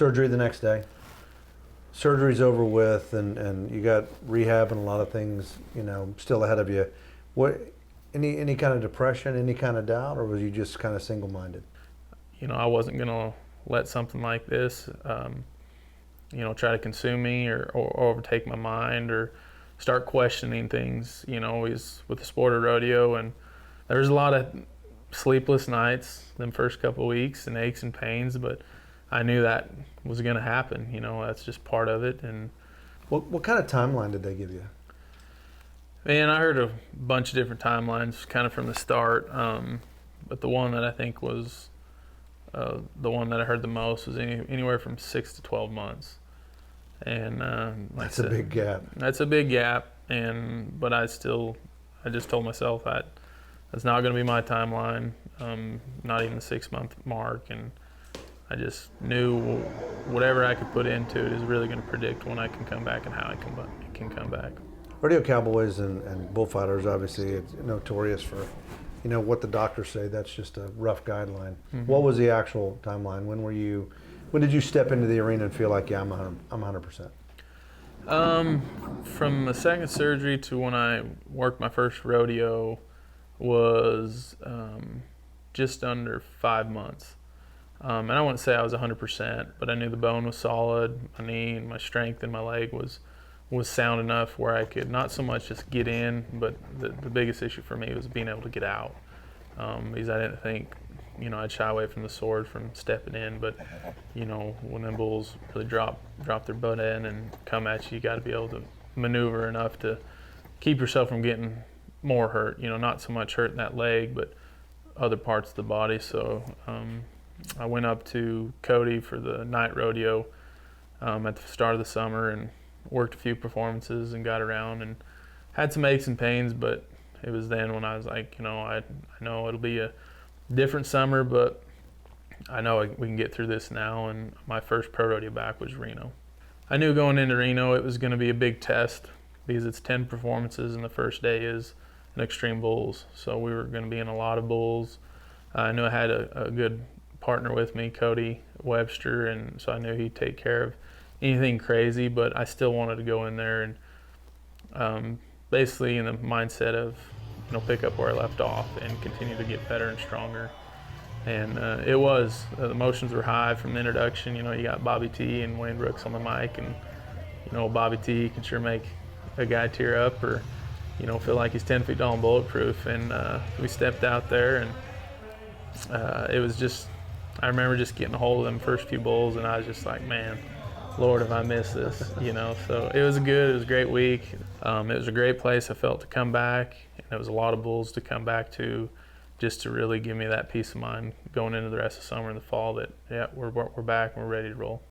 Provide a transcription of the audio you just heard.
surgery the next day. Surgery's over with, and you got rehab and a lot of things, still ahead of you. What, any kind of depression, any kind of doubt, or was you just kind of single-minded? I wasn't gonna let something like this, try to consume me or overtake my mind or start questioning things. He's with the sport of rodeo, and there's a lot of sleepless nights them first couple of weeks and aches and pains, but I knew that was going to happen. That's just part of it. And what kind of timeline did they give you? Man, I heard a bunch of different timelines kind of from the start, but the one that I think was the one that I heard the most was anywhere from 6 to 12 months. And that's a big gap. That's a big gap, but I just told myself that's not going to be my timeline, not even the 6-month mark, and I just knew whatever I could put into it is really going to predict when I can come back and how I can come back. Rodeo cowboys and bullfighters, obviously, it's notorious for, what the doctors say. That's just a rough guideline. Mm-hmm. What was the actual timeline? When did you step into the arena and feel like, yeah, I'm 100%? From the second surgery to when I worked my first rodeo was just under 5 months. And I wouldn't say I was 100%, but I knew the bone was solid. My knee and my strength in my leg was sound enough where I could not so much just get in, but the biggest issue for me was being able to get out. Because I didn't think, I'd shy away from the sword from stepping in, but, when them bulls really drop their butt in and come at you, you got to be able to maneuver enough to keep yourself from getting more hurt. Not so much hurt in that leg, but other parts of the body. So I went up to Cody for the night rodeo at the start of the summer and worked a few performances and got around and had some aches and pains, but it was then when I was like, I know it'll be a different summer, but I know we can get through this now. And my first pro rodeo back was Reno. I knew going into Reno it was going to be a big test because it's 10 performances and the first day is an extreme bulls. So we were going to be in a lot of bulls. I knew I had a good partner with me, Cody Webster, and so I knew he'd take care of anything crazy, but I still wanted to go in there and basically in the mindset of pick up where I left off and continue to get better and stronger. And it was the emotions were high from the introduction. You got Bobby T and Wayne Brooks on the mic, and Bobby T can sure make a guy tear up or feel like he's 10 feet tall and bulletproof. And we stepped out there, and it was just, I remember just getting a hold of them first few bulls, and I was just like, man, Lord, have I missed this, So it was a great week. It was a great place, I felt, to come back. And there was a lot of bulls to come back to, just to really give me that peace of mind going into the rest of summer and the fall that, yeah, we're back and we're ready to roll.